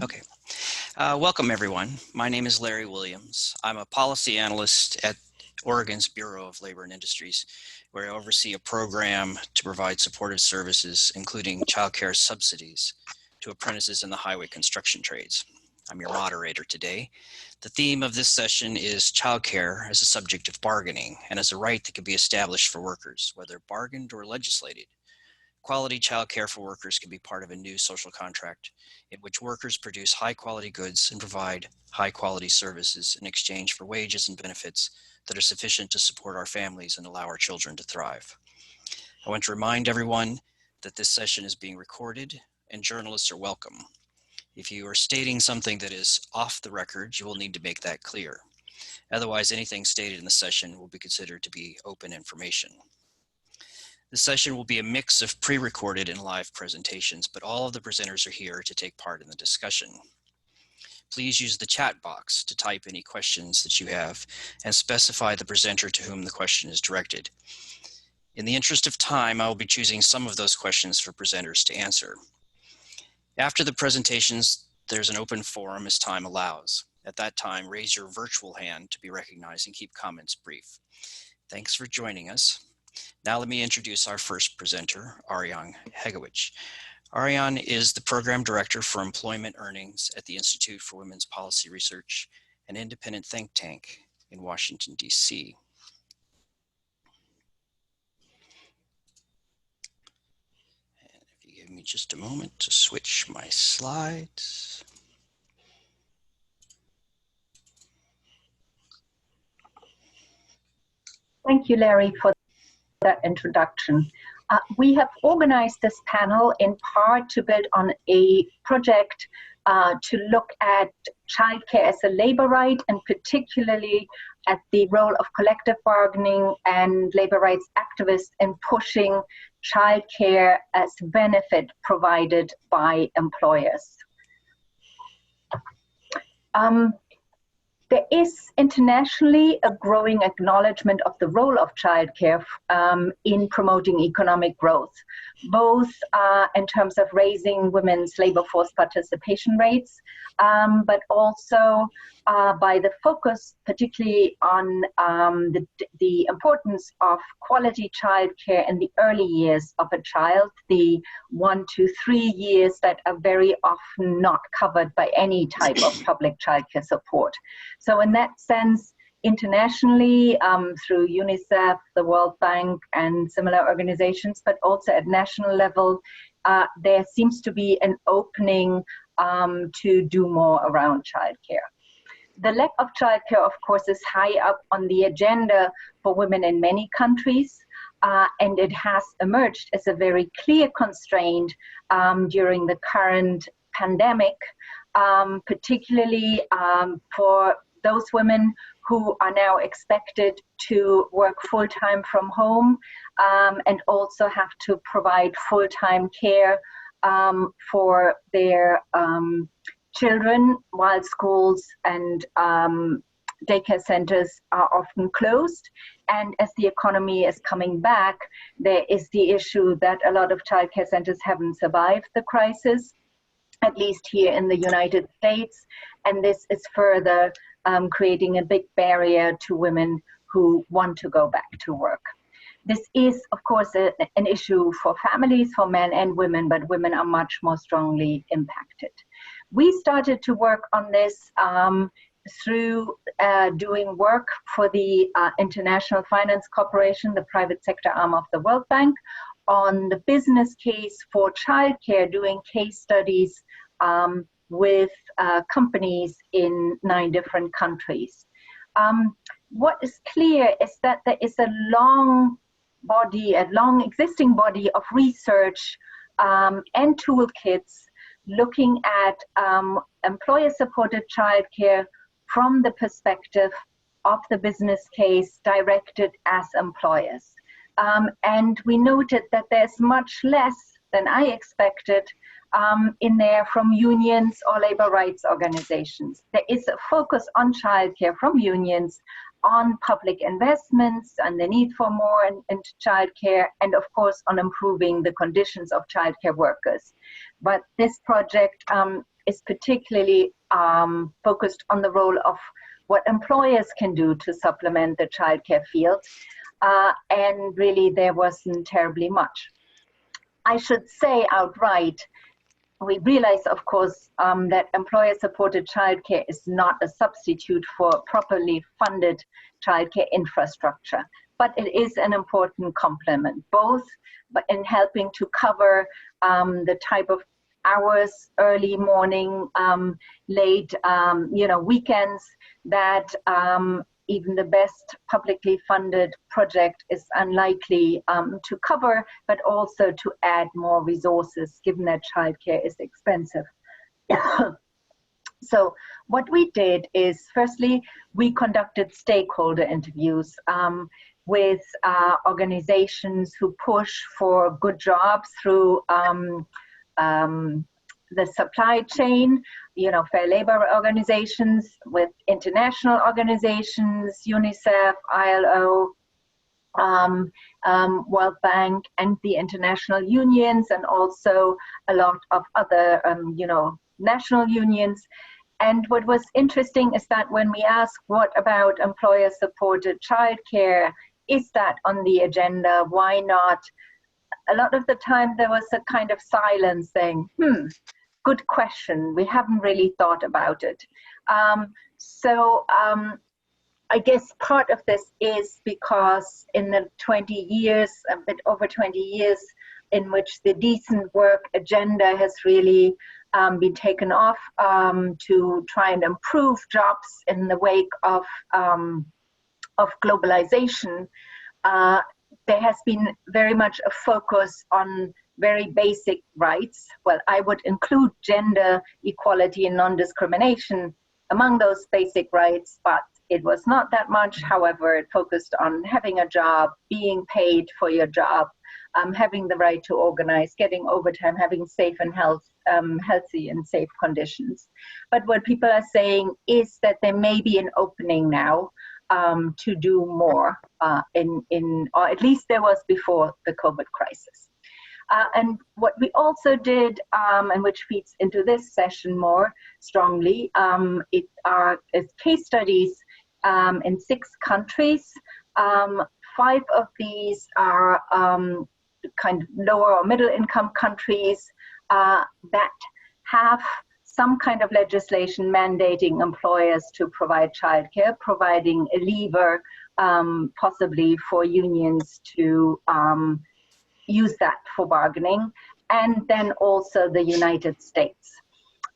Okay. Welcome, everyone. My name is Larry Williams. I'm a policy analyst at Oregon's Bureau of Labor and Industries, where I oversee a program to provide supportive services, including childcare subsidies to apprentices in the highway construction trades. I'm your moderator today. The theme of this session is childcare as a subject of bargaining and as a right that can be established for workers, whether bargained or legislated. Quality childcare for workers can be part of a new social contract in which workers produce high-quality goods and provide high-quality services in exchange for wages and benefits that are sufficient to support our families and allow our children to thrive. I want to remind everyone that this session is being recorded and journalists are welcome. If you are stating something that is off the record, you will need to make that clear. Otherwise, anything stated in the session will be considered to be open information. The session will be a mix of pre-recorded and live presentations, but all of the presenters are here to take part in the discussion. Please use the chat box to type any questions that you have and specify the presenter to whom the question is directed. In the interest of time, I will be choosing some of those questions for presenters to answer. After the presentations, there's an open forum as time allows. At that time, raise your virtual hand to be recognized and keep comments brief. Thanks for joining us. Now let me introduce our first presenter, Ariane Hegowich. Ariane is the Program Director for Employment Earnings at the Institute for Women's Policy Research, an independent think tank in Washington, D.C. And if you give me just a moment to switch my slides. Thank you, Larry, for that introduction. We have organized this panel in part to build on a project to look at childcare as a labor right, and particularly at the role of collective bargaining and labor rights activists in pushing childcare as benefit provided by employers. There is internationally a growing acknowledgement of the role of childcare in promoting economic growth, both in terms of raising women's labor force participation rates, but also by the focus particularly on the importance of quality childcare in the early years of a child, the 1 to 3 years that are very often not covered by any type of public childcare support. So in that sense, internationally, through UNICEF, the World Bank, and similar organizations, but also at national level, there seems to be an opening to do more around childcare. The lack of childcare, of course, is high up on the agenda for women in many countries, and it has emerged as a very clear constraint during the current pandemic, particularly for those women who are now expected to work full-time from home and also have to provide full-time care for their children while schools and daycare centers are often closed. And as the economy is coming back, there is the issue that a lot of childcare centers haven't survived the crisis, at least here in the United States. And this is further creating a big barrier to women who want to go back to work. This is, of course, an issue for families, for men and women, but women are much more strongly impacted. We started to work on this through doing work for the International Finance Corporation, the private sector arm of the World Bank, on the business case for childcare, doing case studies with companies in 9 different countries. What is clear is that there is a long existing body of research and toolkits looking at employer-supported childcare from the perspective of the business case directed as employers. And we noted that there's much less than I expected in there from unions or labor rights organizations. There is a focus on childcare from unions, on public investments and the need for more into childcare, and of course on improving the conditions of childcare workers. But this project is particularly focused on the role of what employers can do to supplement the childcare field. And really there wasn't terribly much. I should say outright, we realize, of course, that employer-supported childcare is not a substitute for properly funded childcare infrastructure, but it is an important complement, both in helping to cover the type of hours, early morning, late, weekends, that even the best publicly funded project is unlikely to cover, but also to add more resources, given that childcare is expensive. So what we did is, firstly, we conducted stakeholder interviews with organizations who push for good jobs through the supply chain, fair labor organizations, with international organizations, UNICEF, ILO, World Bank, and the international unions, and also a lot of other, national unions. And what was interesting is that when we asked, what about employer-supported childcare? Is that on the agenda? Why not? A lot of the time there was a kind of silence saying, good question. We haven't really thought about it. I guess part of this is because in the 20 years, a bit over 20 years, in which the decent work agenda has really been taken off to try and improve jobs in the wake of globalization, there has been very much a focus on very basic rights. Well, I would include gender equality and non-discrimination among those basic rights, but it was not that much. However, it focused on having a job, being paid for your job, having the right to organize, getting overtime, having safe and healthy and safe conditions. But what people are saying is that there may be an opening now to do more, or at least there was before the COVID crisis. And what we also did, and which feeds into this session more strongly, is case studies in 6 countries. 5 of these are kind of lower or middle income countries that have some kind of legislation mandating employers to provide childcare, providing a lever possibly for unions to use that for bargaining, and then also the United States.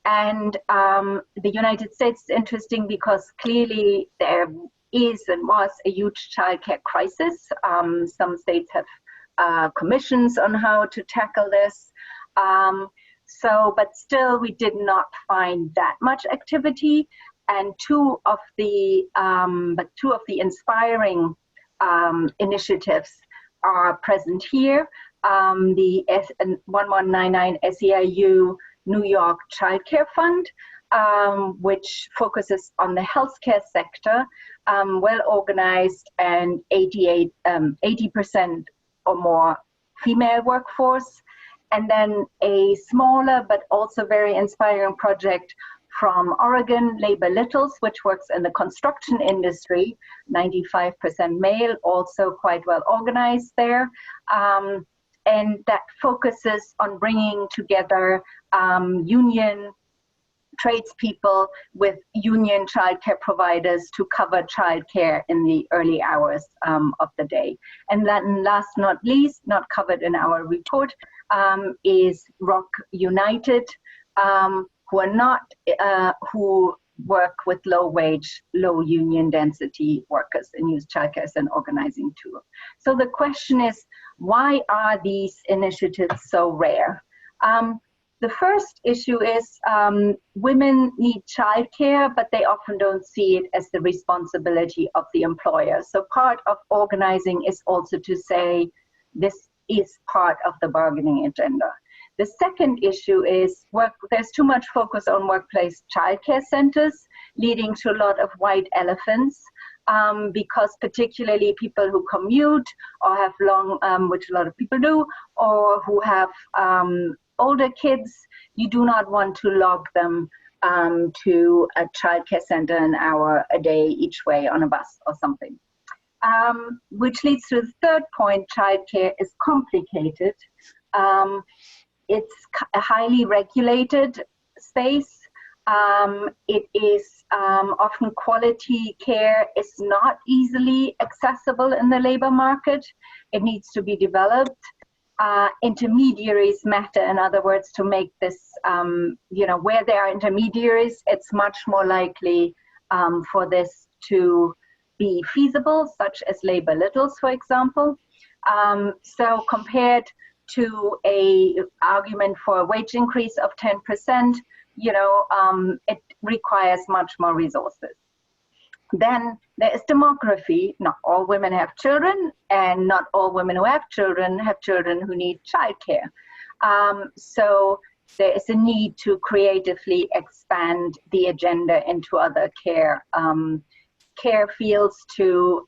And the United States is interesting because clearly there is and was a huge childcare crisis. Some states have commissions on how to tackle this. But still we did not find that much activity. And two of the inspiring initiatives are present here. The 1199 SEIU New York Childcare Fund, which focuses on the healthcare sector, well organized, and 80% or more female workforce. And then a smaller but also very inspiring project from Oregon, Labor Littles, which works in the construction industry, 95% male, also quite well organized there. And that focuses on bringing together union tradespeople with union childcare providers to cover childcare in the early hours of the day. And then last not least, not covered in our report, is Rock United, who work with low wage, low union density workers and use childcare as an organizing tool. So the question is, why are these initiatives so rare? The first issue is women need childcare, but they often don't see it as the responsibility of the employer. So part of organizing is also to say this is part of the bargaining agenda. The second issue is there's too much focus on workplace childcare centers, leading to a lot of white elephants, because particularly people who commute or have long, which a lot of people do, or who have older kids, you do not want to log them to a childcare center an hour a day each way on a bus or something. Which leads to the third point: childcare is complicated. It's a highly regulated space. It is often quality care is not easily accessible in the labor market. It needs to be developed. Intermediaries matter, in other words, to make this, where there are intermediaries, it's much more likely for this to be feasible, such as labor littles, for example. So compared to a argument for a wage increase of 10%, it requires much more resources. Then there is demography. Not all women have children, and not all women who have children who need childcare. So there is a need to creatively expand the agenda into other care fields to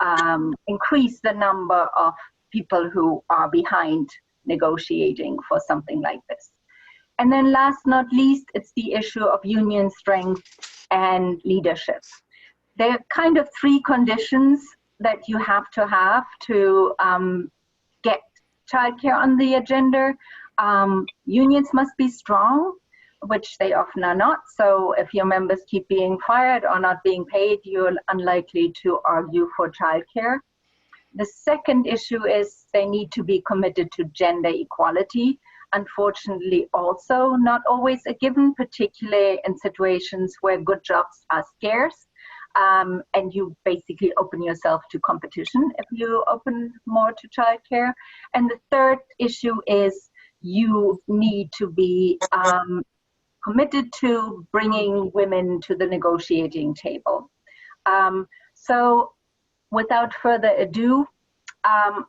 increase the number of people who are behind negotiating for something like this. And then last not least, it's the issue of union strength and leadership. There are kind of three conditions that you have to get childcare on the agenda. Unions must be strong, which they often are not. So if your members keep being fired or not being paid, you're unlikely to argue for childcare. The second issue is they need to be committed to gender equality. Unfortunately, also not always a given, particularly in situations where good jobs are scarce. And you basically open yourself to competition if you open more to childcare. And the third issue is you need to be committed to bringing women to the negotiating table. So without further ado, the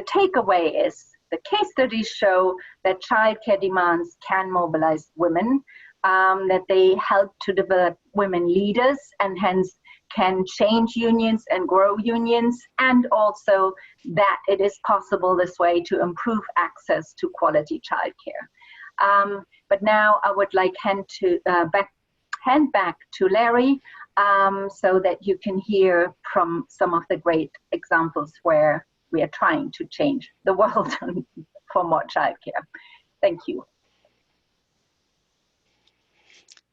takeaway is the case studies show that childcare demands can mobilize women, that they help to develop women leaders and hence can change unions and grow unions, and also that it is possible this way to improve access to quality childcare. But now I would like hand back to Larry so that you can hear from some of the great examples where we are trying to change the world for more childcare. Thank you.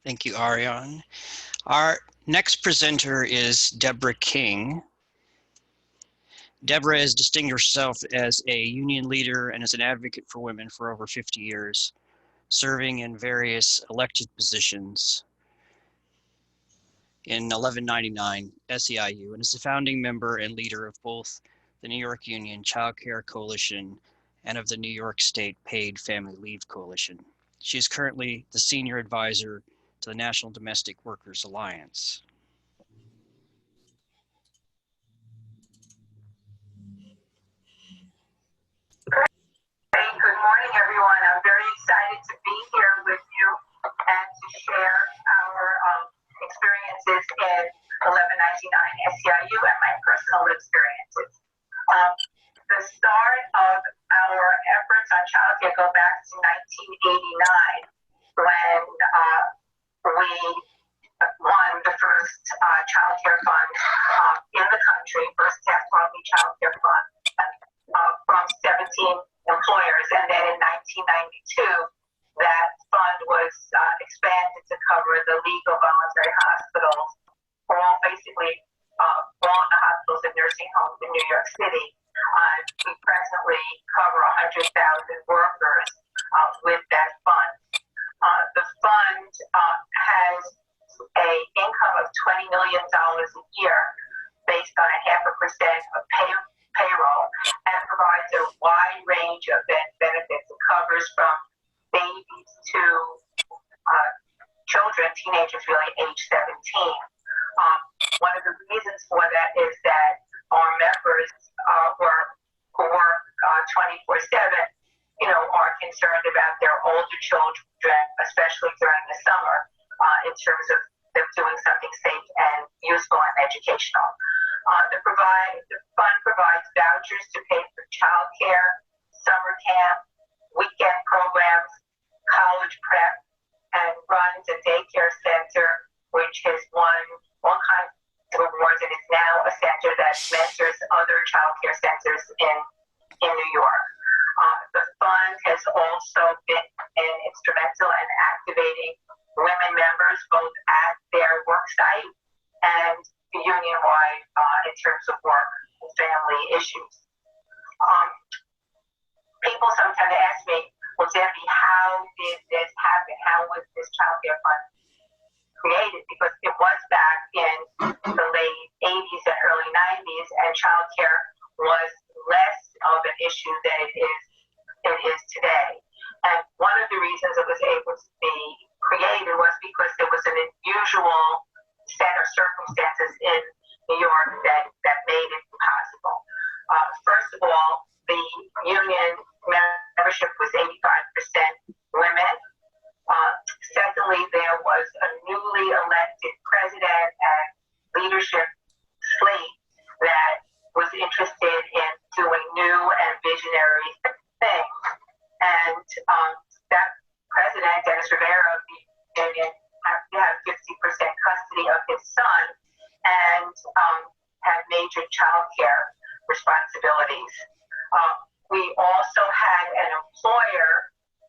Thank you, Ariane. Our next presenter is Deborah King. Deborah has distinguished herself as a union leader and as an advocate for women for over 50 years, serving in various elected positions in 1199 SEIU, and is a founding member and leader of both the New York Union Child Care Coalition and of the New York State Paid Family Leave Coalition. She is currently the senior advisor to the National Domestic Workers Alliance. Good morning, everyone. I'm very excited to be here with you and to share our experiences in 1199 SEIU and my personal experiences. The start of our efforts on childcare go back to 1989 when we won the first childcare fund in the country, first tax quality childcare fund from 17 employers, and then in 1992 that fund was expanded to cover the League of Voluntary Hospitals, basically all the hospitals and nursing homes in New York City. We presently cover 100,000 workers with that fund. The fund has an income of $20 million a year based on 0.5% of payroll, and provides a wide range of benefits. It covers from babies to children, teenagers really age 17. One of the reasons for that is that our members who work 24/7, are concerned about their older children, especially during the summer, in terms of them doing something safe and useful and educational. The fund provides vouchers to pay for childcare, summer camp, weekend programs, runs a daycare center, which has won all kinds of awards, and is now a center that mentors other child care centers in New York. The fund has also been instrumental in activating women members both at their work site and union-wide in terms of work and family issues. People sometimes ask me, well, Debbie, how did this happen? How was this child care fund created? Because it was back in the late 80s and early 90s, and child care was less of an issue than it is today. And one of the reasons it was able to be created was because there was an unusual set of circumstances in New York that made it possible. First of all, the union membership was 85% women. Secondly, there was a newly elected president and leadership slate that was interested in doing new and visionary things. And that president, Dennis Rivera of the union, had to have 50% custody of his son and had major child care responsibilities. We also had an employer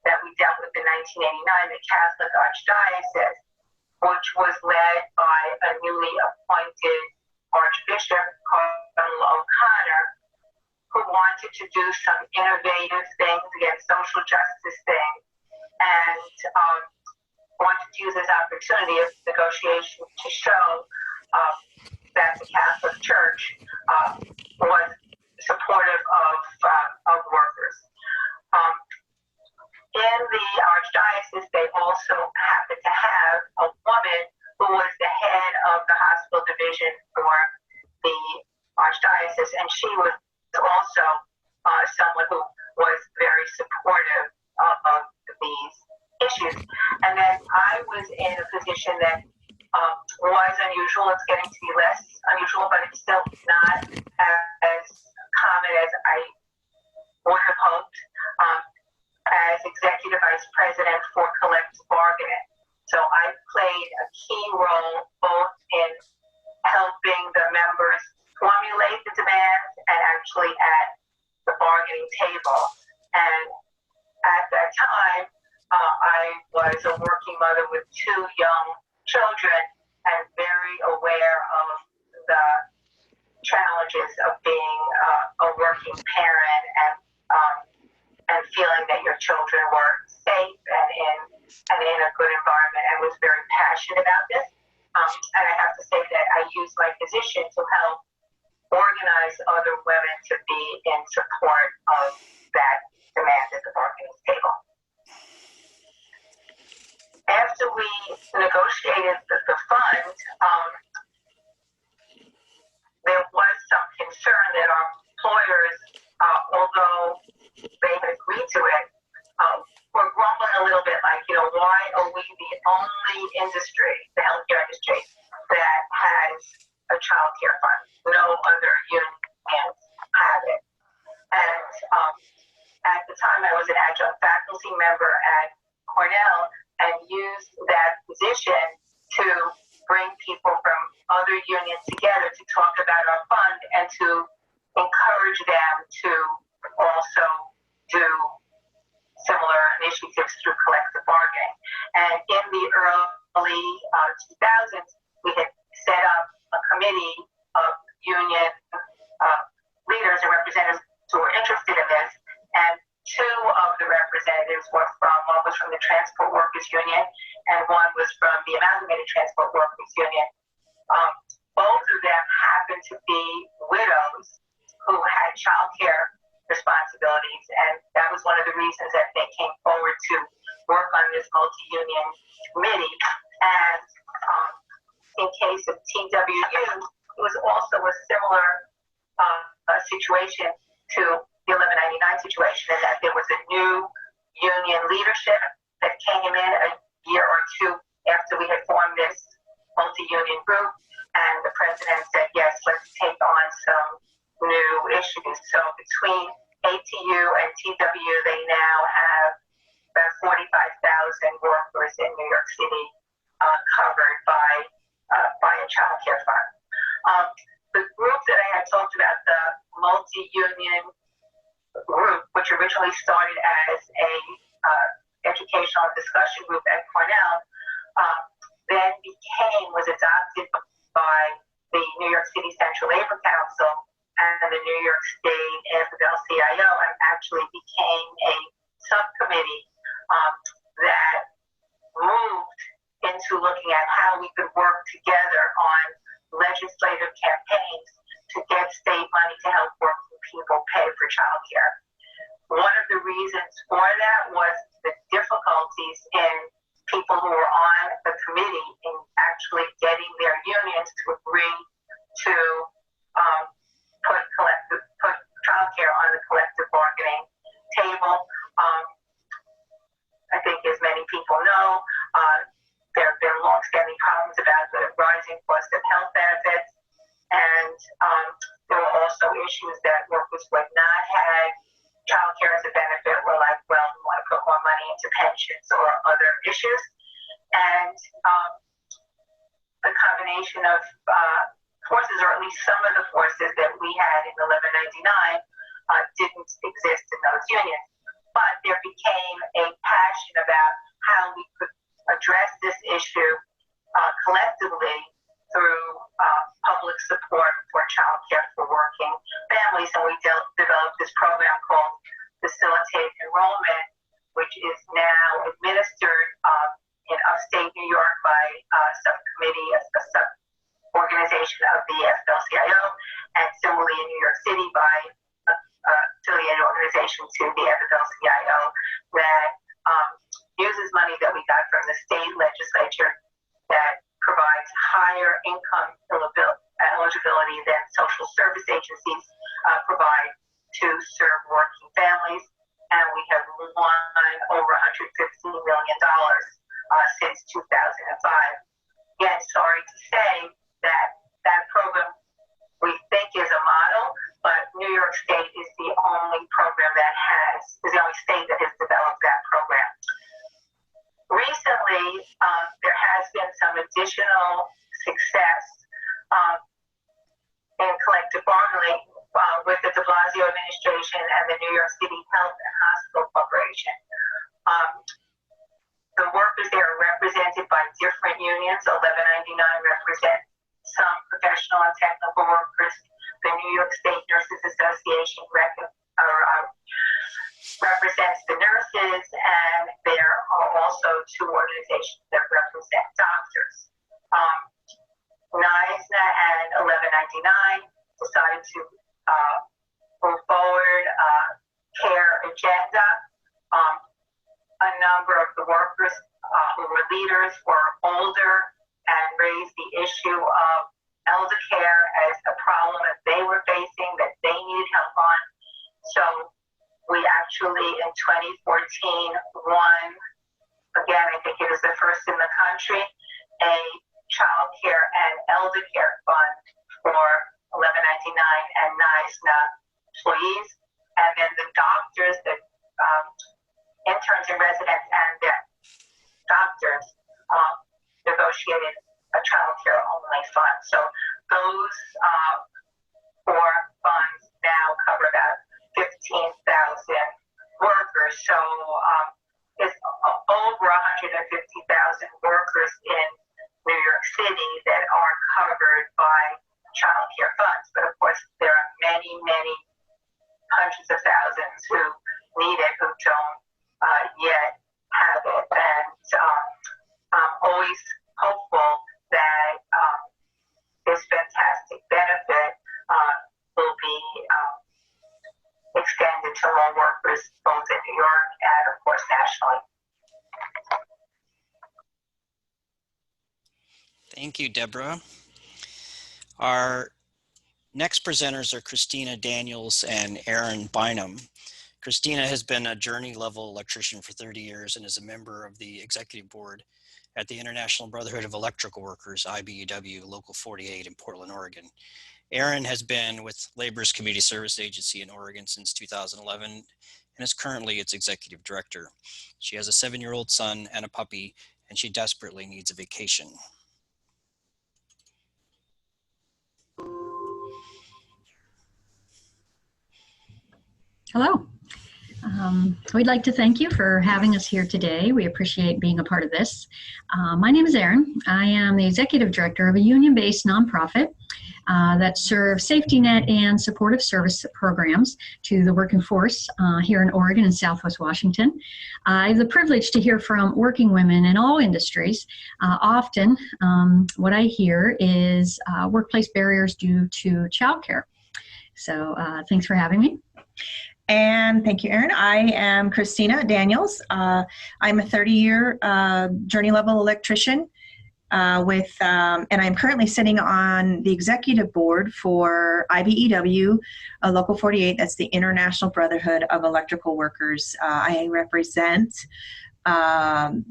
that we dealt with in 1989, the Catholic Archdiocese, which was led by a newly appointed Archbishop, Cardinal O'Connor, who wanted to do some innovative things against social justice things, and wanted to use this opportunity of negotiation to show that the Catholic Church was supportive of workers. In the Archdiocese, they also happened to have a woman who was the head of the hospital division for the Archdiocese, and she was also someone who was very supportive of these issues. And then I was in a position that was unusual. It's getting to be less unusual, but it's still not as common as I would have hoped, as Executive Vice President for collective bargaining. So I played a key role both in helping the members formulate the demands and actually at the bargaining table. And at that time, I was a working mother with 2 young children and very aware of the challenges of being a working parent and feeling that your children were safe and in a good environment, and was very passionate about this. And I have to say that I used my position to help organize other women to be in support of that demand at the bargaining table. After we negotiated the fund, there was some concern that our employers, although they had agreed to it, were grumbling a little bit like, why are we the only industry, the healthcare industry, that has a child care fund? No other unions have it. And at the time, I was an adjunct faculty member at Cornell and used that position to bring people from other unions together to talk about our fund and to encourage them to also do similar initiatives through collective bargaining. And in the early 2000s, we had set up a committee of union leaders and representatives who were interested in this, and 2 of the representatives one was from the Transport Workers Union, and one was from the Amalgamated Transport Workers Union. Both of them happened to be widows who had child care responsibilities, and that was one of the reasons that they came forward to work on this multi-union committee. And in case of TWU, it was also a similar situation to the 1199 situation, in that there was a new union leadership that came in a year or 2 after we had formed this multi-union group, and the president said, yes, let's take on some new issues. So between ATU and TWU, they now have about 45,000 workers in New York City covered by a child care fund. The group that I had talked about, the multi-union group, which originally started as a educational discussion group at Cornell, then was adopted by the New York City Central Labor Council and the New York State AFL-CIO, and actually became a subcommittee that moved into looking at how we could work together on legislative campaigns to get state money to help working people pay for childcare. One of the reasons for that was the difficulties in people who were on the committee in actually getting their unions to agree to put childcare on the collective bargaining table. I think, as many people know, there have been long-standing problems about the rising cost of health benefits, and there were also issues that workers would not have childcare as a benefit. Were like, well, we want to put more money into pensions or other issues, and the combination of forces, or at least some of the forces that we had in 1199, didn't exist in those unions. But there became a passion about how we could address this issue collectively through public support for childcare for working families. And we developed this program called Facilitated Enrollment, which is now administered in upstate New York by a subcommittee, a sub-organization of the AFL-CIO, and similarly in New York City by affiliated organization to the AFL-CIO that uses money that we got from the state legislature that provides higher income eligibility than social service agencies provide to serve working families. And we have won over $115 million since 2005. Again, sorry to say that that program we think is a model, but New York State is the only state that has developed that program. Recently, there has been some additional success in collective bargaining with the de Blasio administration and the New York City Health and Hospital Corporation. The workers there are represented by different unions. 1199 represents some professional and technical workers. The New York State Nurses Association represents the nurses, and there are also two organizations that represent doctors. NISNA and 1199 decided to move forward care agenda. A number of the workers who were leaders were older and raised the issue of elder care as a problem that they were facing, that they needed help on. So we actually in 2014 won, again, I think it is the first in the country, a child care and elder care fund for 1199 and NISNA employees. And then the doctors, the interns and residents and the doctors negotiated a child care only fund. So those four funds now cover about 15,000 workers. So it's over 150,000 workers in New York City that are covered by child care funds. But of course, there are many, many hundreds of thousands who need it, who don't yet have it. And I'm always hopeful that this fantastic benefit will be extended to more workers, both in New York and, of course, nationally. Thank you, Deborah. Our next presenters are Christina Daniels and Aaron Bynum. Christina has been a journey level electrician for 30 years and is a member of the executive board at the International Brotherhood of Electrical Workers, IBEW, Local 48 in Portland, Oregon. Aaron has been with Labor's Community Service Agency in Oregon since 2011 and is currently its executive director. She has a 7-year-old son and a puppy and she desperately needs a vacation. Hello. We'd like to thank you for having us here today. We appreciate being a part of this. My name is Erin. I am the Executive Director of a union-based nonprofit that serves safety net and supportive service programs to the working force here in Oregon and Southwest Washington. I have the privilege to hear from working women in all industries. Often, what I hear is workplace barriers due to childcare. So thanks for having me. And thank you, Erin. I am Christina Daniels. I'm a 30-year journey level electrician and I'm currently sitting on the executive board for IBEW, Local 48. That's the International Brotherhood of Electrical Workers. I represent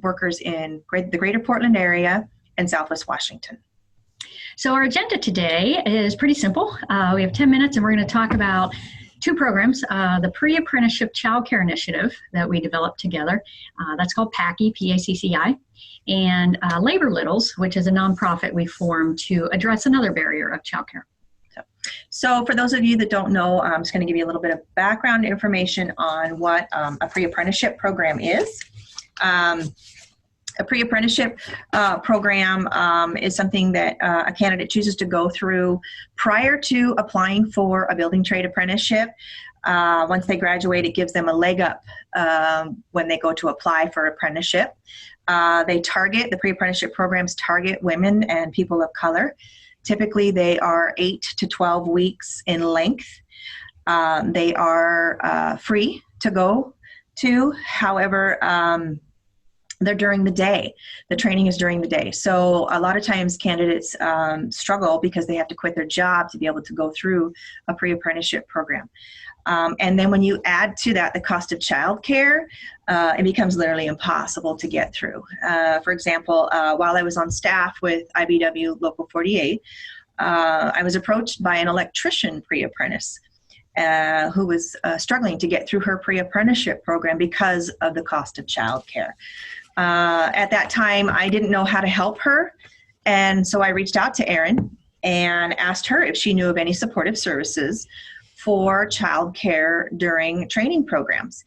workers in the greater Portland area and Southwest Washington. So our agenda today is pretty simple. We have 10 minutes and we're going to talk about two programs, the Pre-Apprenticeship Childcare Initiative that we developed together. That's called PACCI, P-A-C-C-I, and Labor Littles, which is a nonprofit we formed to address another barrier of childcare. So for those of you that don't know, I'm just going to give you a little bit of background information on what a pre-apprenticeship program is. A pre-apprenticeship program is something that a candidate chooses to go through prior to applying for a building trade apprenticeship. Once they graduate, it gives them a leg up when they go to apply for apprenticeship. The pre-apprenticeship programs target women and people of color. Typically, they are 8 to 12 weeks in length. They are free to go to. However, they're during the day. The training is during the day. So a lot of times candidates struggle because they have to quit their job to be able to go through a pre-apprenticeship program. And then when you add to that the cost of childcare, it becomes literally impossible to get through. For example, while I was on staff with IBEW Local 48, I was approached by an electrician pre-apprentice who was struggling to get through her pre-apprenticeship program because of the cost of childcare. At that time, I didn't know how to help her, and so I reached out to Erin and asked her if she knew of any supportive services for childcare during training programs.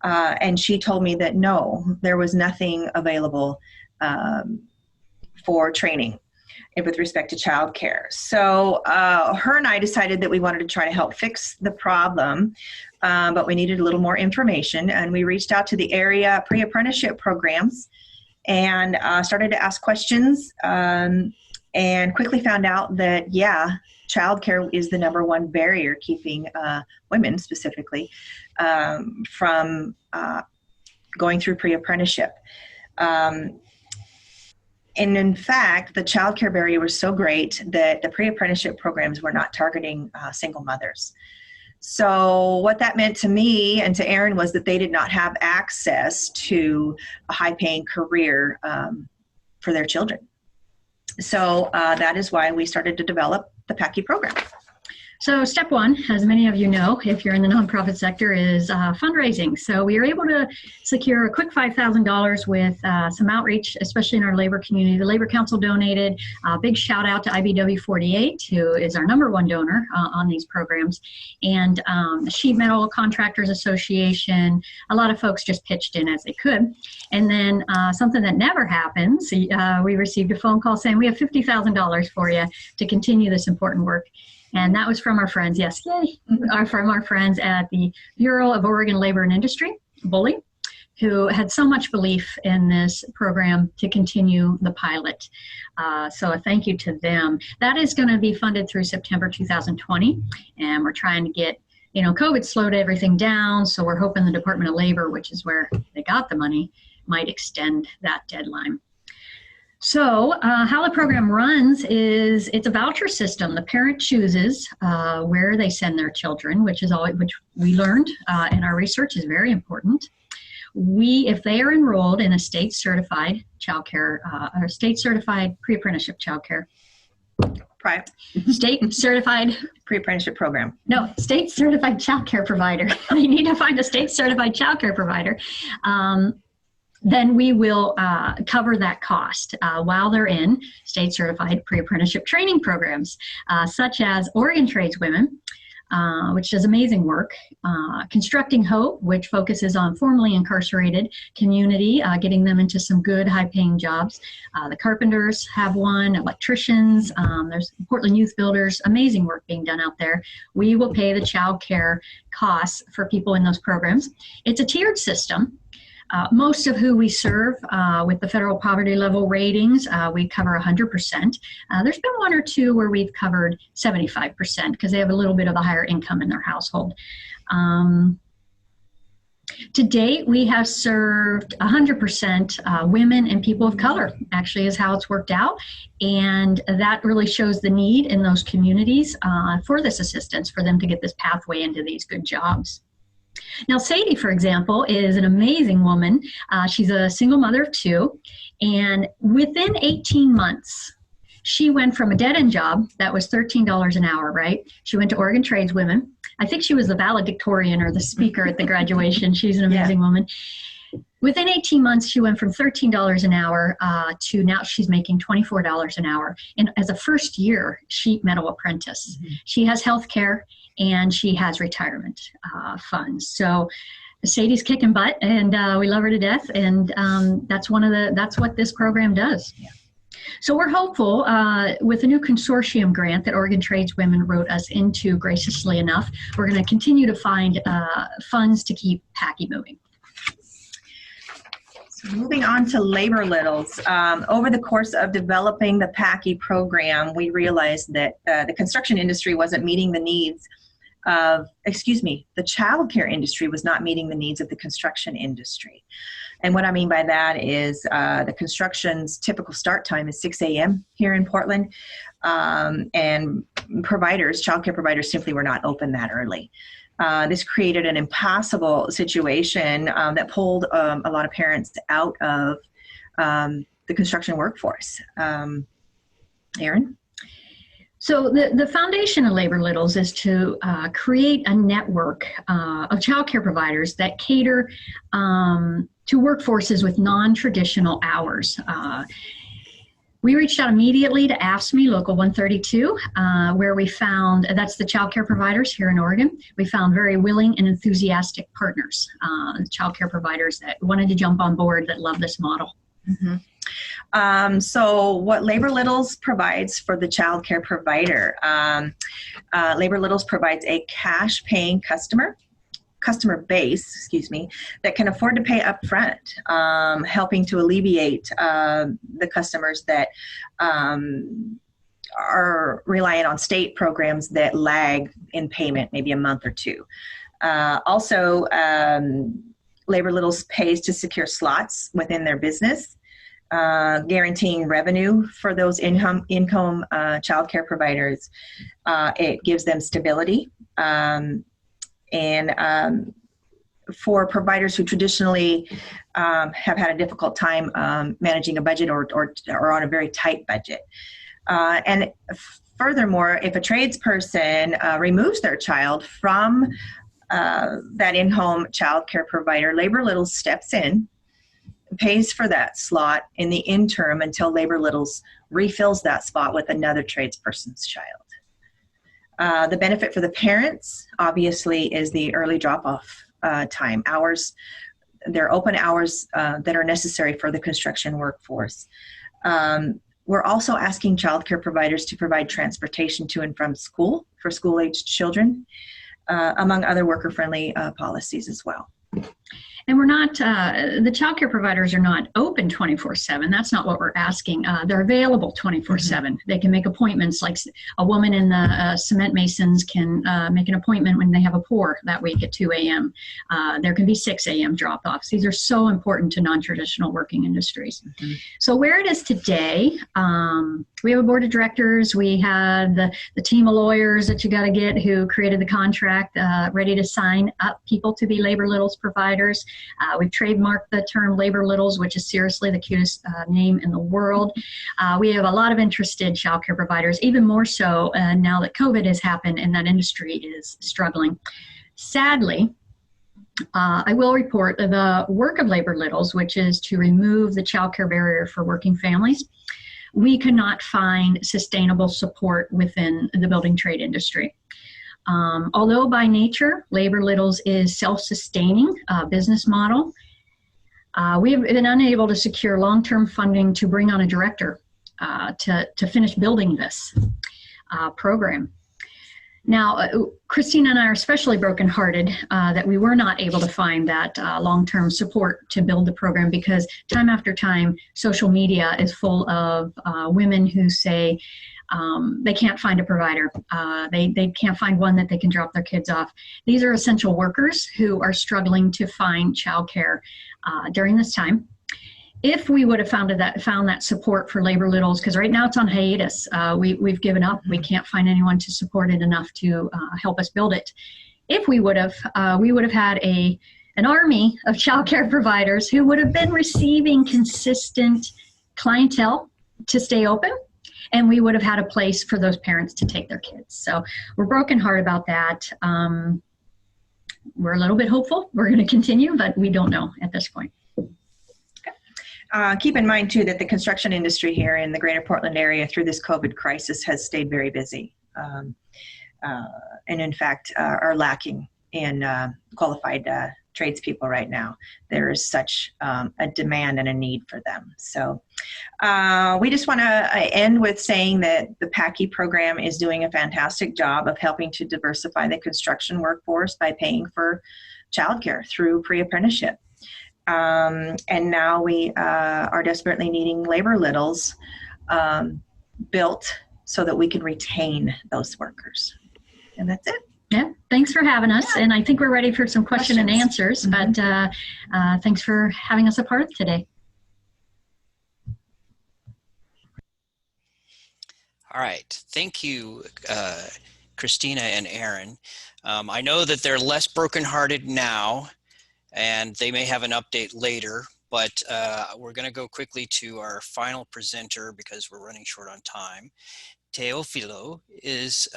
And she told me that no, there was nothing available for training with respect to childcare. So her and I decided that we wanted to try to help fix the problem, but we needed a little more information. And we reached out to the area pre-apprenticeship programs and started to ask questions and quickly found out that, yeah, childcare is the #1 barrier keeping women specifically from going through pre-apprenticeship. And in fact, the childcare barrier was so great that the pre-apprenticeship programs were not targeting single mothers. So what that meant to me and to Erin was that they did not have access to a high-paying career for their children. So that is why we started to develop the PACCI program. So step one, as many of you know, if you're in the nonprofit sector, is fundraising. So we were able to secure a quick $5,000 with some outreach, especially in our labor community. The Labor Council donated. Big shout out to IBEW 48, who is our #1 donor on these programs. And the Sheet Metal Contractors Association, a lot of folks just pitched in as they could. And then something that never happens, we received a phone call saying, we have $50,000 for you to continue this important work. And that was from our friends, yes, yay, from our friends at the Bureau of Oregon Labor and Industry, BOLI, who had so much belief in this program to continue the pilot. So a thank you to them. That is going to be funded through September 2020, and we're trying to get, COVID slowed everything down, so we're hoping the Department of Labor, which is where they got the money, might extend that deadline. So how the program runs is it's a voucher system. The parent chooses where they send their children, which we learned in our research is very important. If they are enrolled in a state-certified childcare or state-certified pre-apprenticeship childcare, state-certified pre-apprenticeship program. No, state-certified childcare provider. They need to find a state-certified childcare provider. then we will cover that cost while they're in state certified pre-apprenticeship training programs, such as Oregon Tradeswomen, which does amazing work, Constructing Hope, which focuses on formerly incarcerated community, getting them into some good high-paying jobs. The carpenters have one, electricians, there's Portland Youth Builders, amazing work being done out there. We will pay the child care costs for people in those programs. It's a tiered system. Most of who we serve with the federal poverty level ratings, we cover 100%. There's been one or two where we've covered 75% because they have a little bit of a higher income in their household. To date, we have served 100% women and people of color, actually is how it's worked out. And that really shows the need in those communities for this assistance, for them to get this pathway into these good jobs. Now, Sadie, for example, is an amazing woman. She's a single mother of two, and within 18 months, she went from a dead-end job that was $13 an hour, right? She went to Oregon Tradeswomen. I think she was the valedictorian or the speaker at the graduation. She's an amazing woman. Within 18 months, she went from $13 an hour to now she's making $24 an hour. And as a first year sheet metal apprentice, she has health care and she has retirement funds. So Sadie's kicking butt, and we love her to death. And that's what this program does. Yeah. So we're hopeful with the new consortium grant that Oregon Tradeswomen wrote us into graciously enough, we're going to continue to find funds to keep PACI moving. So moving on to labor littles. Over the course of developing the PACI program, we realized that the construction industry wasn't meeting the needs of, the childcare industry was not meeting the needs of the construction industry. And what I mean by that is the construction's typical start time is 6 a.m. here in Portland, and childcare providers simply were not open that early. This created an impossible situation that pulled a lot of parents out of the construction workforce. Erin? So the foundation of Labor Littles is to create a network of childcare providers that cater to workforces with non-traditional hours. We reached out immediately to AFSCME Local 132, where we found, that's the childcare providers here in Oregon. We found very willing and enthusiastic partners, childcare providers that wanted to jump on board, that love this model. So what Labor Littles provides for the childcare provider, Labor Littles provides a cash paying customer base, that can afford to pay up front, helping to alleviate the customers that are reliant on state programs that lag in payment, maybe a month or two. Also, Labor Littles pays to secure slots within their business, guaranteeing revenue for those income childcare providers. It gives them stability. And for providers who traditionally have had a difficult time managing a budget or on a very tight budget. And furthermore, if a tradesperson removes their child from that in-home childcare provider, Labor Littles steps in, pays for that slot in the interim until Labor Littles refills that spot with another tradesperson's child. The benefit for the parents, obviously, is the early drop-off time. They're open hours that are necessary for the construction workforce. We're also asking childcare providers to provide transportation to and from school for school-aged children, among other worker-friendly policies as well. And we're not, the childcare providers are not open 24/7. That's not what we're asking. They're available 24/7. They can make appointments, like a woman in the cement masons can make an appointment when they have a pour that week at 2 a.m. There can be 6 a.m. drop-offs. These are so important to non-traditional working industries. So where it is today, we have a board of directors. We had the team of lawyers that you got to get who created the contract ready to sign up people to be Labor Littles providers. We've trademarked the term Labor Littles, which is seriously the cutest name in the world. We have a lot of interested childcare providers, even more so now that COVID has happened and that industry is struggling. Sadly, I will report the work of Labor Littles, which is to remove the child care barrier for working families. We could not find sustainable support within the building trade industry. Although by nature, Labor Littles is self-sustaining business model, we have been unable to secure long-term funding to bring on a director to finish building this program. Now, Christina and I are especially brokenhearted that we were not able to find that long-term support to build the program, because time after time, social media is full of women who say they can't find a provider. They can't find one that they can drop their kids off. These are essential workers who are struggling to find childcare during this time. If we would have found that support for Labor Littles, because right now it's on hiatus, we've given up. We can't find anyone to support it enough to help us build it. If we would have had an army of childcare providers who would have been receiving consistent clientele to stay open, and we would have had a place for those parents to take their kids. So we're broken heart about that. We're a little bit hopeful. We're going to continue, but we don't know at this point. Keep in mind, too, that the construction industry here in the greater Portland area through this COVID crisis has stayed very busy and, in fact, are lacking in qualified tradespeople right now. There is such a demand and a need for them. So we just want to end with saying that the PACI program is doing a fantastic job of helping to diversify the construction workforce by paying for childcare through pre-apprenticeship. And now we are desperately needing Labor Littles built so that we can retain those workers. And that's it. Yeah, thanks for having us. Yeah. And I think we're ready for some question and answers, but thanks for having us a part of today. All right, thank you, Christina and Aaron. I know that they're less brokenhearted now, and they may have an update later, but we're going to go quickly to our final presenter because we're running short on time. Teofilo is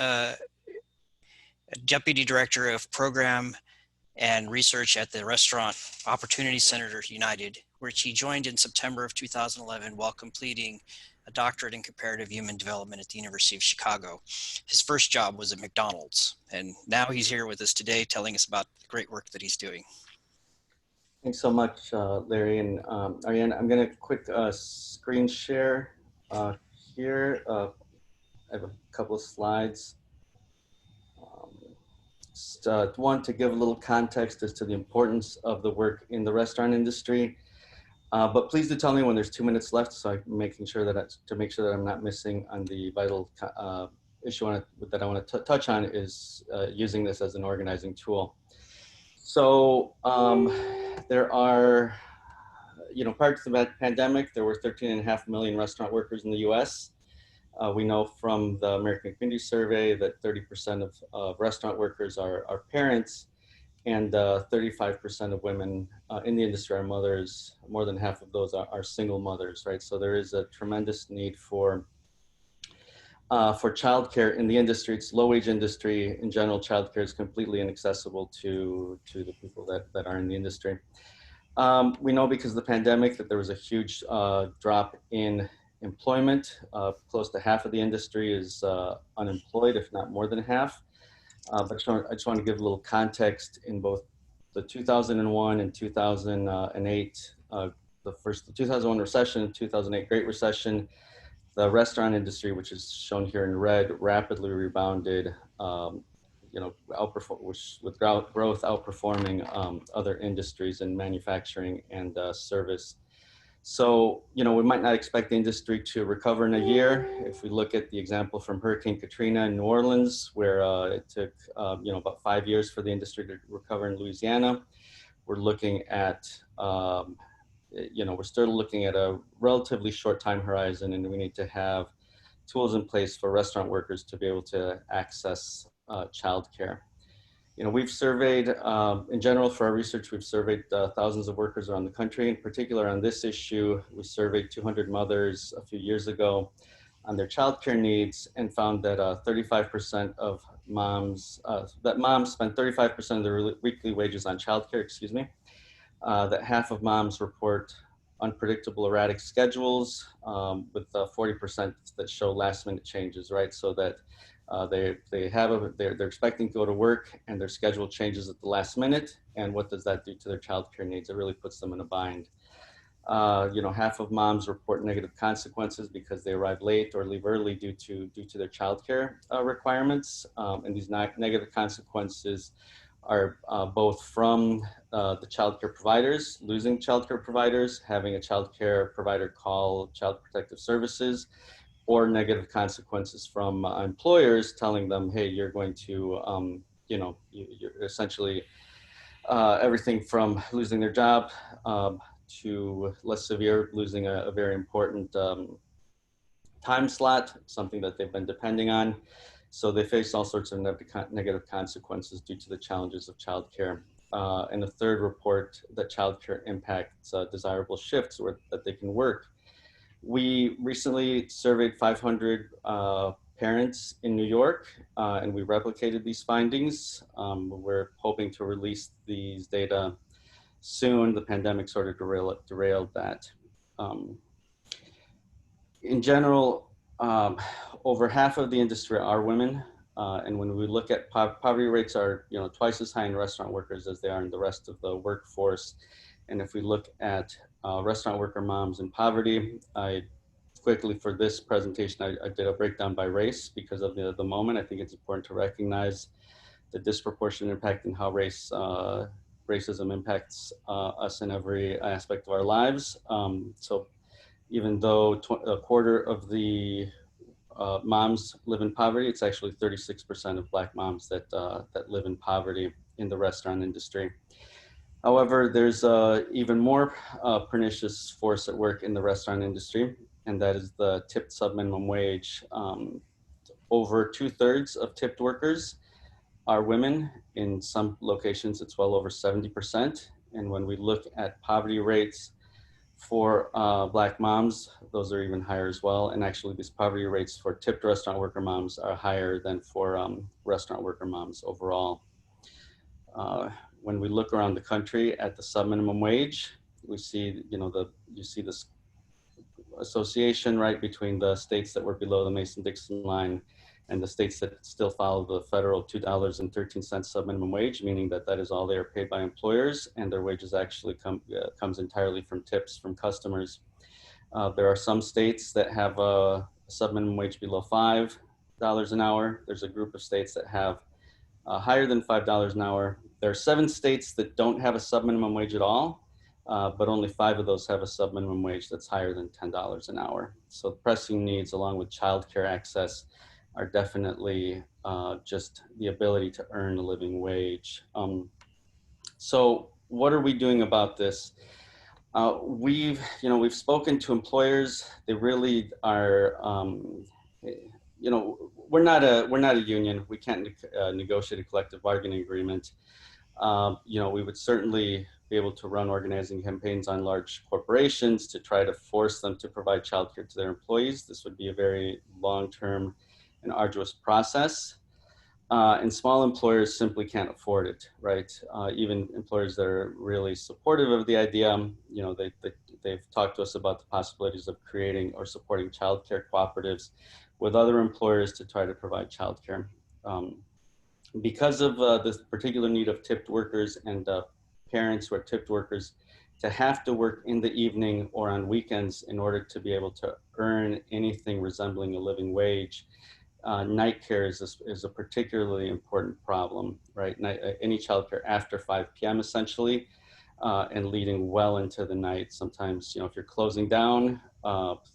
Deputy Director of Program and Research at the Restaurant Opportunity Center United, which he joined in September of 2011 while completing a doctorate in comparative human development at the University of Chicago. His first job was at McDonald's, and now he's here with us today telling us about the great work that he's doing. Thanks so much, Larry and Ariane. I'm going to quick screen share here. I have a couple of slides. Just want to give a little context as to the importance of the work in the restaurant industry. But please do tell me when there's 2 minutes left, so I'm making sure that to make sure that I'm not missing on the vital issue that I want to touch on is using this as an organizing tool. So there are, prior to the pandemic, there were 13.5 million restaurant workers in the US. We know from the American Community Survey that 30% of restaurant workers are parents, and 35% of women in the industry are mothers. More than half of those are single mothers, right? So there is a tremendous need for childcare in the industry. It's a low-wage industry. In general, childcare is completely inaccessible to the people that are in the industry. We know because of the pandemic that there was a huge drop in employment. Close to half of the industry is unemployed, if not more than half. But I just want to give a little context in both the 2001 and 2008, the 2001 recession and 2008 Great Recession. The restaurant industry, which is shown here in red, rapidly rebounded, with growth outperforming other industries in manufacturing and service. So, we might not expect the industry to recover in a year. If we look at the example from Hurricane Katrina in New Orleans, where it took, about 5 years for the industry to recover in Louisiana, we're looking at, we're still looking at a relatively short time horizon, and we need to have tools in place for restaurant workers to be able to access childcare. We've surveyed, in general for our research, we've surveyed thousands of workers around the country. In particular on this issue, we surveyed 200 mothers a few years ago. their childcare needs, and found that 35% of moms, moms spend 35% of their weekly wages on childcare, excuse me, that half of moms report unpredictable erratic schedules, with 40% that show last minute changes, right? So that they're expecting to go to work and their schedule changes at the last minute. And what does that do to their childcare needs? It really puts them in a bind. Half of moms report negative consequences because they arrive late or leave early due to their childcare requirements. And these negative consequences are both from the childcare providers, losing childcare providers, having a childcare provider call Child Protective Services, or negative consequences from employers telling them, hey, you're going to, you're essentially everything from losing their job to less severe, losing a very important time slot, something that they've been depending on. So they face all sorts of negative consequences due to the challenges of childcare. And the third report that childcare impacts desirable shifts that they can work. We recently surveyed 500 parents in New York, and we replicated these findings. We're hoping to release these data soon. The pandemic sort of derailed that. In general, over half of the industry are women. And when we look at poverty rates are twice as high in restaurant workers as they are in the rest of the workforce. And if we look at restaurant worker moms in poverty, I quickly for this presentation, I did a breakdown by race because of the moment. I think it's important to recognize the disproportionate impact and how racism impacts us in every aspect of our lives. So even though a quarter of the moms live in poverty, it's actually 36% of Black moms that live in poverty in the restaurant industry. However, there's even more pernicious force at work in the restaurant industry, and that is the tipped sub-minimum wage. Over 2/3 of tipped workers are women. In some locations, it's well over 70%. And when we look at poverty rates for Black moms, those are even higher as well. And actually, these poverty rates for tipped restaurant worker moms are higher than for restaurant worker moms overall. When we look around the country at the sub-minimum wage, we see, you see this association right between the states that were below the Mason-Dixon line and the states that still follow the federal $2.13 sub-minimum wage, meaning that is all they are paid by employers, and their wages actually comes entirely from tips from customers. There are some states that have a sub-minimum wage below $5 an hour. There's a group of states that have higher than $5 an hour. There are 7 states that don't have a sub-minimum wage at all, but only 5 of those have a sub-minimum wage that's higher than $10 an hour. So pressing needs along with childcare access are definitely just the ability to earn a living wage. So what are we doing about this? We've spoken to employers. They really are, we're not a union. We can't negotiate a collective bargaining agreement. We would certainly be able to run organizing campaigns on large corporations to try to force them to provide childcare to their employees. This would be a very long-term and arduous process. And small employers simply can't afford it, right? Even employers that are really supportive of the idea, they've talked to us about the possibilities of creating or supporting childcare cooperatives with other employers to try to provide childcare. Because of this particular need of tipped workers and parents who are tipped workers to have to work in the evening or on weekends in order to be able to earn anything resembling a living wage, night care is a particularly important problem, right? Any childcare after 5 p.m. essentially, and leading well into the night. Sometimes, if you're closing down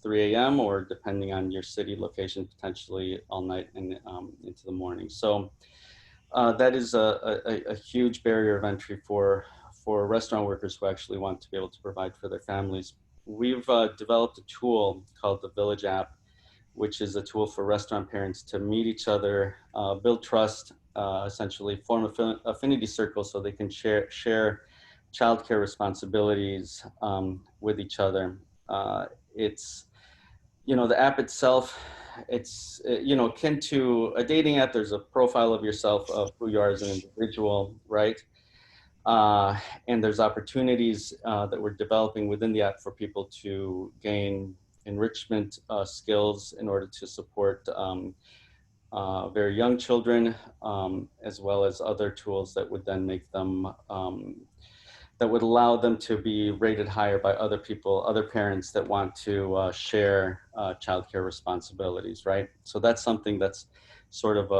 3 a.m. or depending on your city location, potentially all night and into the morning. So that is a huge barrier of entry for restaurant workers who actually want to be able to provide for their families. We've developed a tool called the Village app, which is a tool for restaurant parents to meet each other, build trust, essentially form affinity circles so they can share childcare responsibilities with each other. The app itself it's you know, akin to a dating app. There's a profile of yourself, of who you are as an individual, right? Uh, and there's opportunities that we're developing within the app for people to gain enrichment skills in order to support very young children, as well as other tools that would then make them, that would allow them to be rated higher by other people, other parents that want to share childcare responsibilities, right? So that's something that's sort of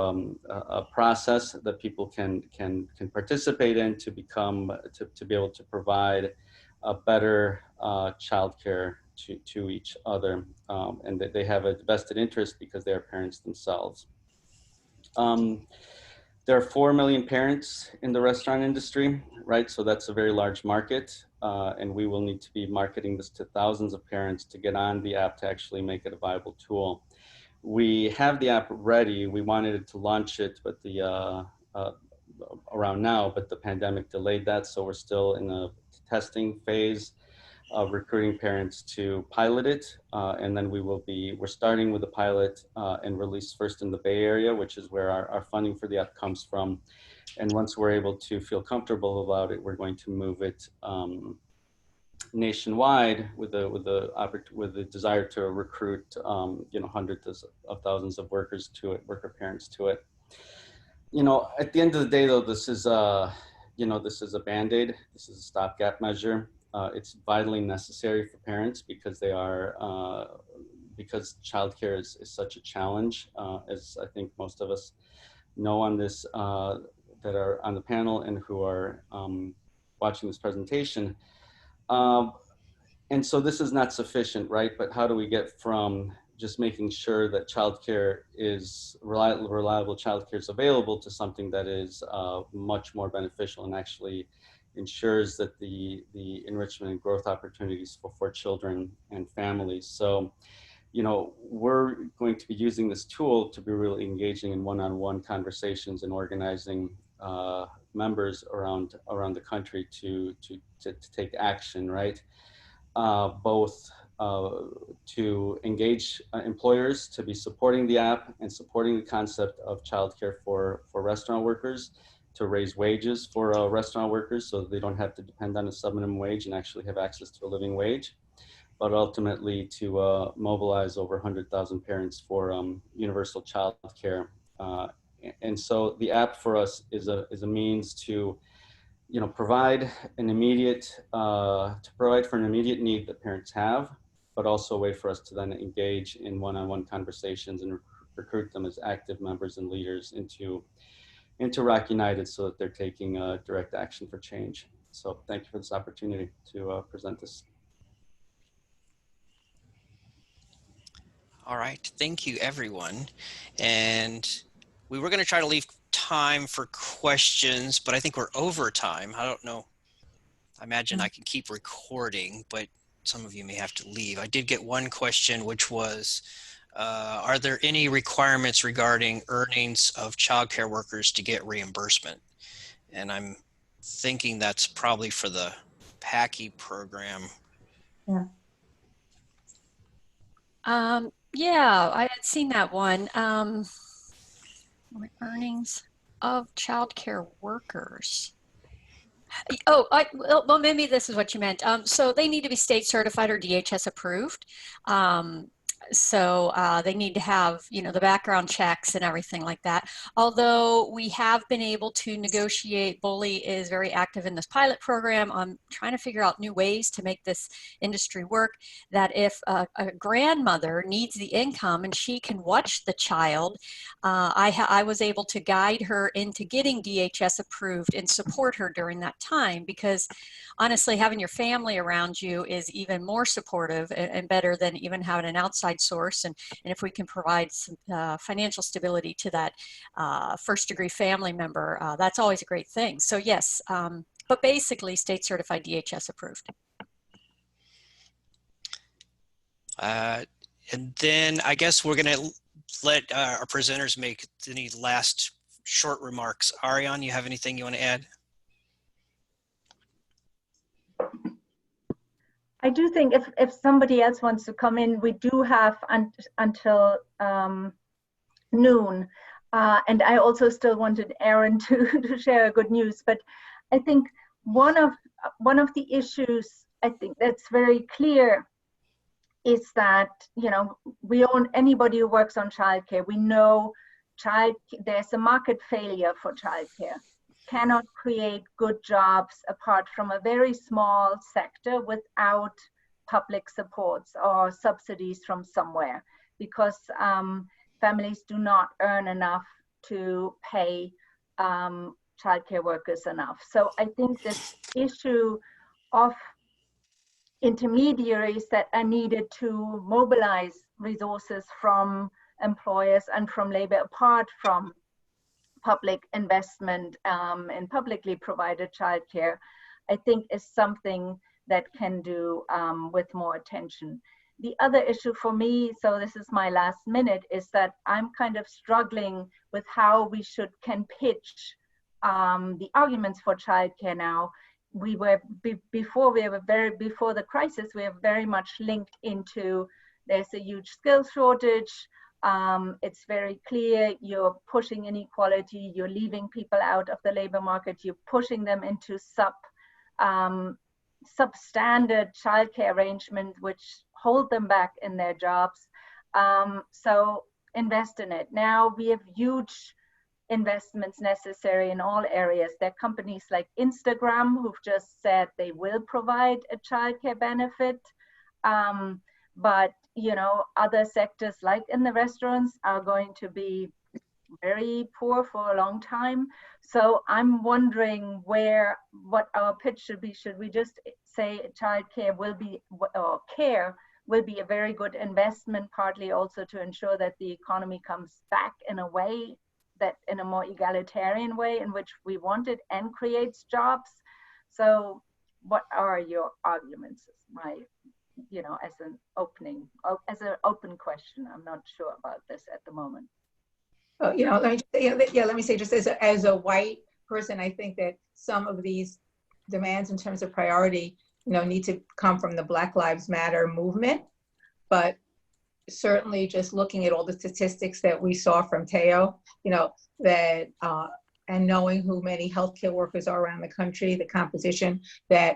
a process that people can participate in to become, to be able to provide a better childcare to each other, and that they have a vested interest because they are parents themselves. There are 4 million parents in the restaurant industry, right? So that's a very large market, and we will need to be marketing this to thousands of parents to get on the app to actually make it a viable tool. We have the app ready. We wanted to launch it, but around now, but the pandemic delayed that. So we're still in a testing phase of recruiting parents to pilot it. And then we're starting with the pilot and release first in the Bay Area, which is where our funding for the app comes from. And once we're able to feel comfortable about it, we're going to move it nationwide with the desire to recruit, you know, hundreds of thousands of workers to it, worker parents to it. You know, at the end of the day, though, this is you know, this is a Band-Aid. This is a stopgap measure. It's vitally necessary for parents because they are, because childcare is such a challenge, as I think most of us know on this, that are on the panel and who are watching this presentation. And so this is not sufficient, right? But how do we get from just making sure that childcare is reliable childcare is available to something that is much more beneficial and actually ensures that the enrichment and growth opportunities for children and families. So, you know, we're going to be using this tool to be really engaging in one-on-one conversations and organizing members around the country to take action, right? Both to engage employers to be supporting the app and supporting the concept of childcare for restaurant workers, to raise wages for restaurant workers so that they don't have to depend on a sub-minimum wage and actually have access to a living wage, but ultimately to mobilize over 100,000 parents for universal childcare. And so the app for us is a means to, you know, provide an immediate, to provide for an immediate need that parents have, but also a way for us to then engage in one-on-one conversations and recruit them as active members and leaders into Rock United so that they're taking direct action for change. So thank you for this opportunity to present this. All right, thank you everyone. And we were going to try to leave time for questions, but I think we're over time. I don't know. I imagine I can keep recording, but some of you may have to leave. I did get one question, which was, are there any requirements regarding earnings of childcare workers to get reimbursement? And I'm thinking that's probably for the PACI program. Yeah. Yeah, I had seen that one. Earnings of childcare workers. Oh, well, maybe this is what you meant. So they need to be state certified or DHS approved. So they need to have, you know, the background checks and everything like that. Although we have been able to negotiate, Bully is very active in this pilot program on trying to figure out new ways to make this industry work, that if a grandmother needs the income and she can watch the child, I was able to guide her into getting DHS approved and support her during that time, because honestly, having your family around you is even more supportive and better than even having an outside source. And if we can provide some financial stability to that first degree family member, that's always a great thing. So yes, but basically state certified DHS approved. And then I guess we're going to let our presenters make any last short remarks. Ariane, you have anything you want to add? I do think if somebody else wants to come in, we do have until noon. And I also still wanted Aaron to share good news. But I think one of the issues I think that's very clear is that, you know, anybody who works on childcare, we know there's a market failure for childcare. Cannot create good jobs apart from a very small sector without public supports or subsidies from somewhere, because families do not earn enough to pay childcare workers enough. So I think this issue of intermediaries that are needed to mobilize resources from employers and from labor apart from public investment in publicly provided childcare, I think is something that can do with more attention. The other issue for me, so this is my last minute, is that I'm kind of struggling with how we can pitch the arguments for childcare now. We were before the crisis, we are very much linked into there's a huge skills shortage. It's very clear you're pushing inequality, you're leaving people out of the labor market, you're pushing them into substandard childcare arrangements which hold them back in their jobs. So invest in it. Now we have huge investments necessary in all areas. There are companies like Instagram who've just said they will provide a childcare benefit. But you know, other sectors like in the restaurants are going to be very poor for a long time. So I'm wondering what our pitch should be. Should we just say childcare will be, or care will be a very good investment, partly also to ensure that the economy comes back in a way that in a more egalitarian way in which we want it and creates jobs? So what are your arguments? You know, as an open question. I'm not sure about this at the moment. You know, let me say just as a white person, I think that some of these demands in terms of priority, you know, need to come from the Black Lives Matter movement. But certainly just looking at all the statistics that we saw from Teo, you know, that and knowing who many healthcare workers are around the country, the composition that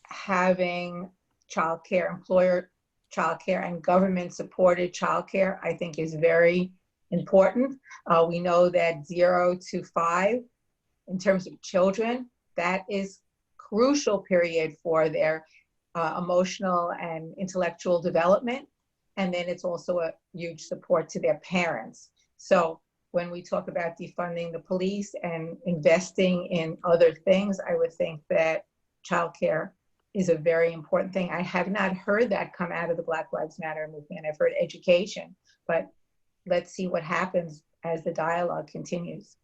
having childcare, employer childcare and government supported childcare, I think is very important. We know that 0 to 5, in terms of children, that is crucial period for their emotional and intellectual development. And then it's also a huge support to their parents. So when we talk about defunding the police and investing in other things, I would think that childcare is a very important thing. I have not heard that come out of the Black Lives Matter movement. I've heard education, but let's see what happens as the dialogue continues.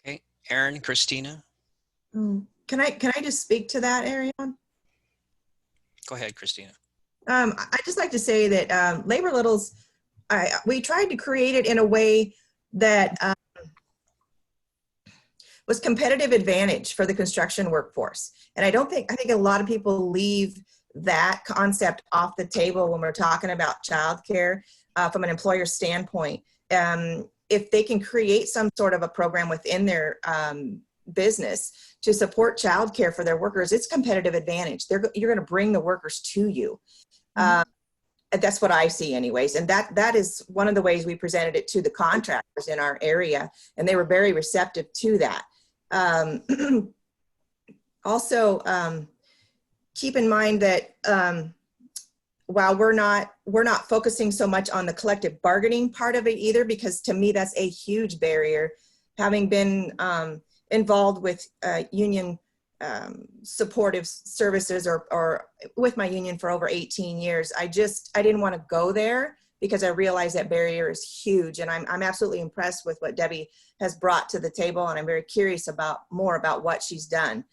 Okay, Erin, Christina. Can I just speak to that, Ariane? Go ahead, Christina. I'd just like to say that Labor Littles, we tried to create it in a way that was competitive advantage for the construction workforce. And I think a lot of people leave that concept off the table when we're talking about childcare from an employer standpoint. If they can create some sort of a program within their business to support childcare for their workers, it's competitive advantage. You're going to bring the workers to you. That's what I see anyways. And that is one of the ways we presented it to the contractors in our area. And they were very receptive to that. Also, keep in mind that while we're not focusing so much on the collective bargaining part of it either, because to me that's a huge barrier. Having been involved with union supportive services or with my union for over 18 years, I didn't want to go there because I realized that barrier is huge. And I'm absolutely impressed with what Debbie has brought to the table, and I'm very curious more about what she's done.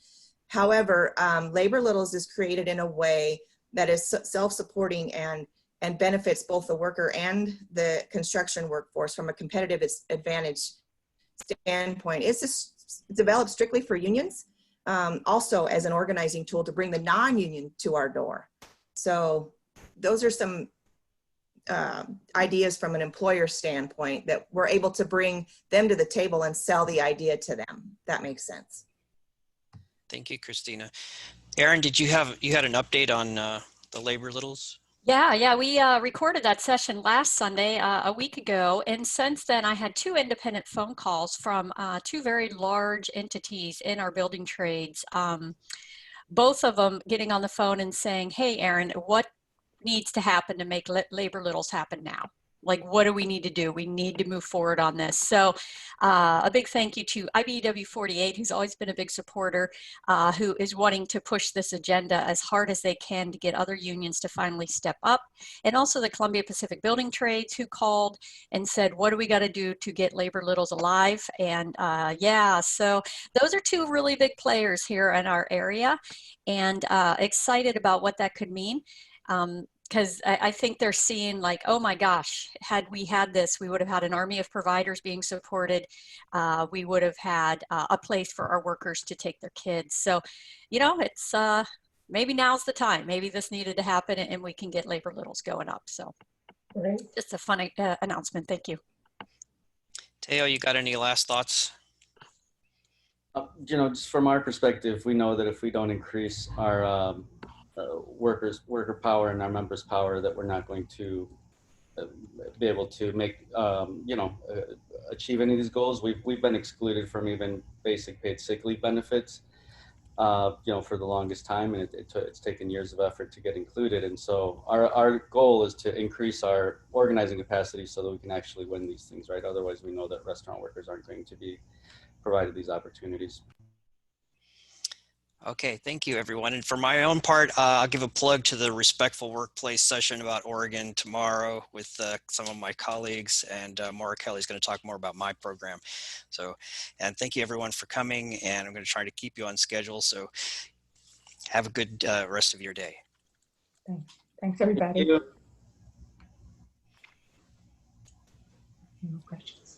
However, Labor Littles is created in a way that is self-supporting and benefits both the worker and the construction workforce from a competitive advantage standpoint. It's just developed strictly for unions. also as an organizing tool to bring the non-union to our door. So those are some ideas from an employer standpoint that we're able to bring them to the table and sell the idea to them. That makes sense. Thank you, Christina. Aaron, you had an update on the labor littles? Yeah, we recorded that session last Sunday, a week ago, and since then I had 2 independent phone calls from 2 very large entities in our building trades. Both of them getting on the phone and saying, "Hey, Aaron, what needs to happen to make labor littles happen now? Like, what do we need to do? We need to move forward on this." So a big thank you to IBEW 48, who's always been a big supporter, who is wanting to push this agenda as hard as they can to get other unions to finally step up. And also the Columbia Pacific Building Trades, who called and said, what do we got to do to get labor littles alive? And yeah, so those are 2 really big players here in our area, and excited about what that could mean. Because I think they're seeing like, oh my gosh, had we had this, we would have had an army of providers being supported. We would have had a place for our workers to take their kids. So, you know, it's maybe now's the time. Maybe this needed to happen and we can get labor littles going up. So just a funny announcement. Thank you. Teo, you got any last thoughts? You know, just from our perspective, we know that if we don't increase our worker power and our members' power, that we're not going to be able to make, achieve any of these goals. We've been excluded from even basic paid sick leave benefits, for the longest time, and it's taken years of effort to get included. And so our goal is to increase our organizing capacity so that we can actually win these things, right? Otherwise, we know that restaurant workers aren't going to be provided these opportunities. Okay, thank you, everyone. And for my own part, I'll give a plug to the Respectful Workplace session about Oregon tomorrow with some of my colleagues, and Maura Kelly is going to talk more about my program. So, and thank you, everyone, for coming, and I'm going to try to keep you on schedule. So have a good rest of your day. Thanks, everybody. Thank you. No questions.